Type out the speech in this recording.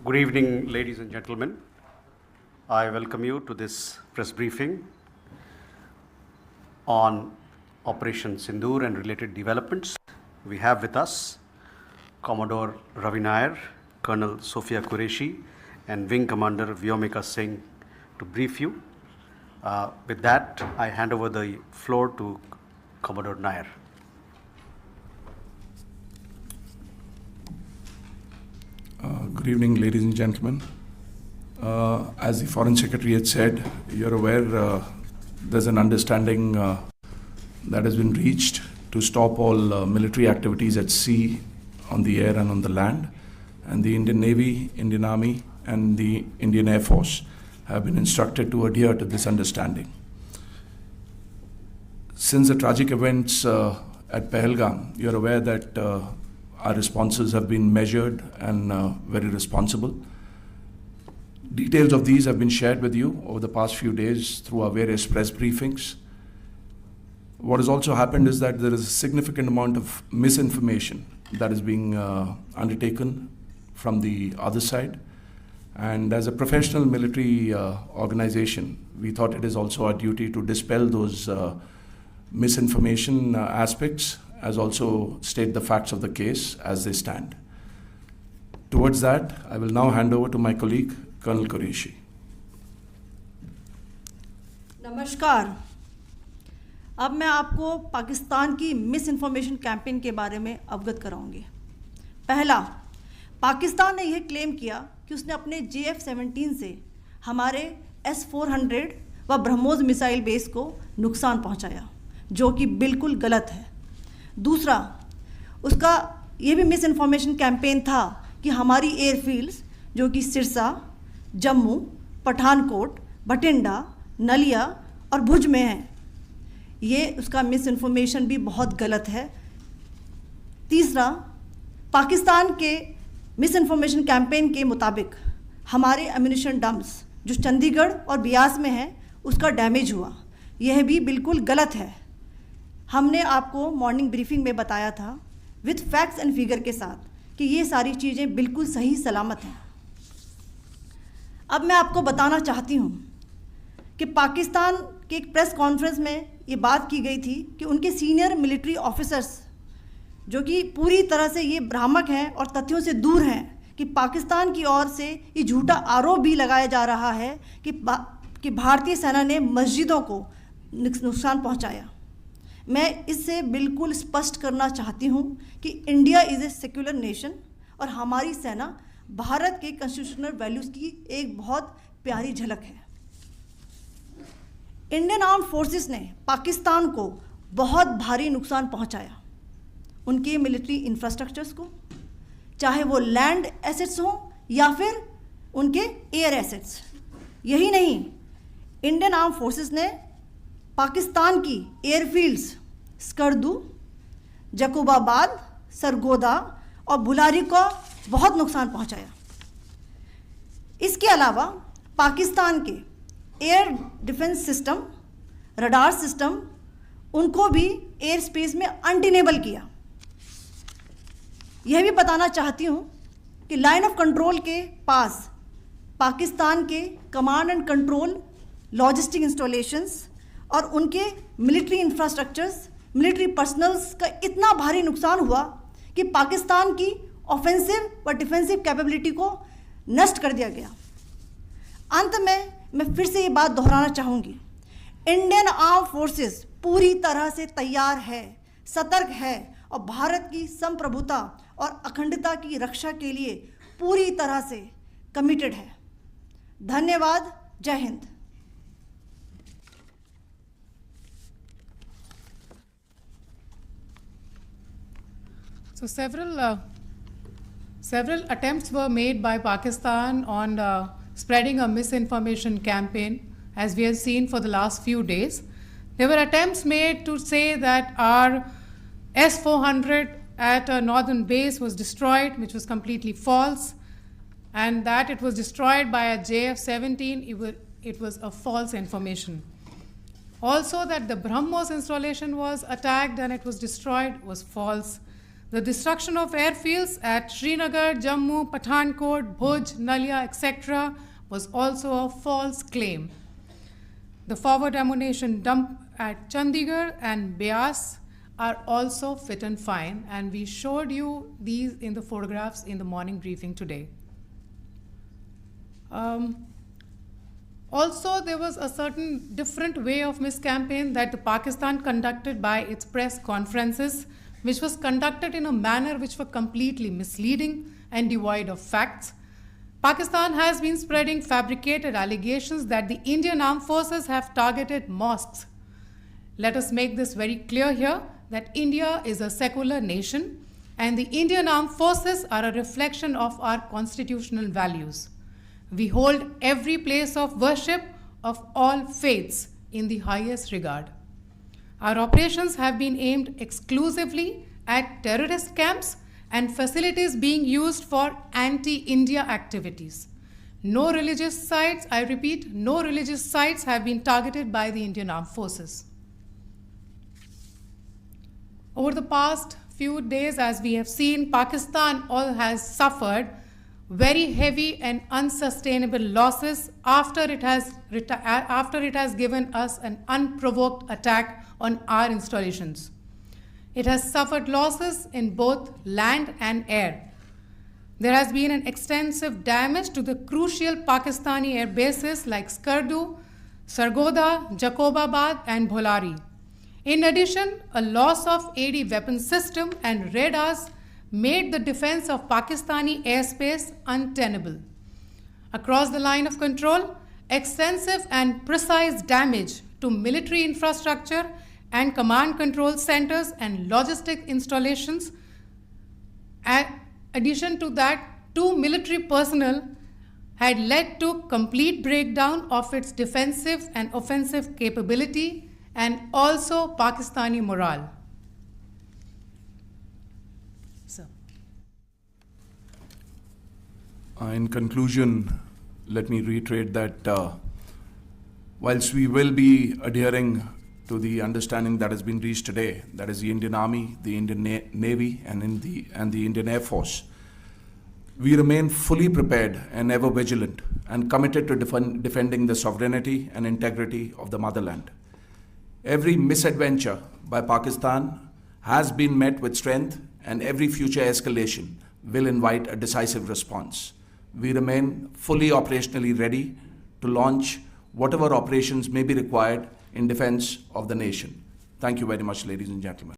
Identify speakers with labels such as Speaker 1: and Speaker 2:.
Speaker 1: Good evening, ladies and gentlemen. I welcome you to this press briefing on Operation Sindoor and related developments. We have with us Commodore Ravi Nair, Colonel Sophia Qureshi, and Wing Commander Vyomika Singh to brief you. With that, I hand over the floor to Commodore Nair.
Speaker 2: Good evening, ladies and gentlemen. As the Foreign Secretary had said, you're aware there's an understanding that has been reached to stop all military activities at sea, on the air and on the land. And the Indian Navy, Indian Army and the Indian Air Force have been instructed to adhere to this understanding. Since the tragic events at Pahalgam, you're aware that our responses have been measured and very responsible. Details of these have been shared with you over the past few days through our various press briefings. What has also happened is that there is a significant amount of misinformation that is being undertaken from the other side. And as a professional military organization, we thought it is also our duty to dispel those misinformation aspects, as also state the facts of the case as they stand. Towards that, I will now hand over to my colleague, Colonel Qureshi.
Speaker 3: नमस्कार। अब मैं आपको पाकिस्तान की miss information campaign के बारे में अवगत कराऊंगी। पहला, पाकिस्तान ने यह क्लेम किया कि उसने अपने JF-17 से हमारे S-400 व ब्रह्मोस मिसाइल बेस को नुकसान पहुंचाया, जो कि बिल्कुल गलत है। दूसरा, उसका ये भी मिस इन्फॉर्मेशन कैंपेन था कि हमारी एयरफील्ड्स जो कि सिरसा, जम्मू, पठानकोट, भटिंडा, नलिया और भुज में हैं, ये उसका मिस इन्फॉर्मेशन भी बहुत गलत है। तीसरा, पाकिस्तान के मिस इन्फॉर्मेशन कैंपेन के मुताबिक हमारे एम्यूनिशन डम्प्स जो चंडीगढ़ और बियास में हैं उसका डैमेज हुआ, यह भी बिल्कुल गलत है। हमने आपको मॉर्निंग ब्रीफिंग में बताया था विद फैक्ट्स एंड फिगर के साथ कि ये सारी चीज़ें बिल्कुल सही सलामत हैं। अब मैं आपको बताना चाहती हूँ कि पाकिस्तान के एक प्रेस कॉन्फ्रेंस में ये बात की गई थी कि उनके सीनियर मिलिट्री ऑफिसर्स जो कि पूरी तरह से ये भ्रामक हैं और तथ्यों से दूर हैं कि पाकिस्तान की ओर से ये झूठा आरोप भी लगाया जा रहा है कि भारतीय सेना ने मस्जिदों को नुकसान पहुँचाया। मैं इससे बिल्कुल स्पष्ट करना चाहती हूँ कि India is a secular nation और हमारी सेना भारत के कॉन्स्टिट्यूशनल वैल्यूज़ की एक बहुत प्यारी झलक है। इंडियन आर्म्ड फोर्सेस ने पाकिस्तान को बहुत भारी नुकसान पहुँचाया, उनके मिलिट्री इंफ्रास्ट्रक्चर्स को, चाहे वो लैंड एसेट्स हों या फिर उनके एयर एसेट्स। यही नहीं, इंडियन आर्म्ड फोर्सेस ने पाकिस्तान की एयरफील्ड्स स्कर्दू, जकोबाबाद, सरगोदा और बुलारी को बहुत नुकसान पहुंचाया। इसके अलावा पाकिस्तान के air defence system, radar system, उनको भी एयर स्पेस में अनटेनेबल किया। यह भी बताना चाहती हूँ कि लाइन ऑफ कंट्रोल के पास पाकिस्तान के command and control logistic installations और उनके मिलिट्री इंफ्रास्ट्रक्चर्स, मिलिट्री पर्सनल्स का इतना भारी नुकसान हुआ कि पाकिस्तान की ऑफेंसिव व डिफेंसिव कैपेबिलिटी को नष्ट कर दिया गया। अंत में मैं फिर से ये बात दोहराना चाहूँगी, इंडियन आर्म फोर्सेस पूरी तरह से तैयार है, सतर्क है और भारत की संप्रभुता और अखंडता की रक्षा के लिए पूरी तरह से कमिटेड है। धन्यवाद। जय Hind.
Speaker 4: So several attempts were made by Pakistan on spreading a misinformation campaign, as we have seen for the last few days. There were attempts made to say that our S-400 at a northern base was destroyed, which was completely false, and that it was destroyed by a JF-17, it was a false information. Also that the BrahMos installation was attacked and it was destroyed was false. The destruction of airfields at Srinagar, Jammu, Pathankot, Bhuj, Nalia, etc. was also a false claim. The forward ammunition dump at Chandigarh and Beas are also fit and fine, and we showed you these in the photographs in the morning briefing today. Also, there was a certain different way of miscampaign that the Pakistan conducted by its press conferences, which was conducted in a manner which were completely misleading and devoid of facts. Pakistan has been spreading fabricated allegations that the Indian armed forces have targeted mosques. Let us make this very clear here that India is a secular nation and the Indian armed forces are a reflection of our constitutional values. We hold every place of worship of all faiths in the highest regard. Our operations have been aimed exclusively at terrorist camps and facilities being used for anti-India activities. No religious sites, I repeat, no religious sites have been targeted by the Indian Armed Forces. Over the past few days, as we have seen, Pakistan has suffered very heavy and unsustainable losses after it has given us an unprovoked attack on our installations. It has suffered losses in both land and air. There has been an extensive damage to the crucial Pakistani air bases like Skardu, Sargodha, Jacobabad and Bholari. In addition, a loss of AD weapon system and radars made the defense of Pakistani airspace untenable. Across the line of control, extensive and precise damage to military infrastructure and command control centers and logistic installations. In addition to that, 2 military personnel had led to complete breakdown of its defensive and offensive capability and also Pakistani morale.
Speaker 2: In conclusion, let me reiterate that whilst we will be adhering to the understanding that has been reached today, that is the Indian Army, the Indian Navy, and the Indian Air Force, we remain fully prepared and ever vigilant and committed to defending the sovereignty and integrity of the motherland. Every misadventure by Pakistan has been met with strength, and every future escalation will invite a decisive response. We remain fully operationally ready to launch whatever operations may be required in defense of the nation. Thank you very much, ladies and gentlemen.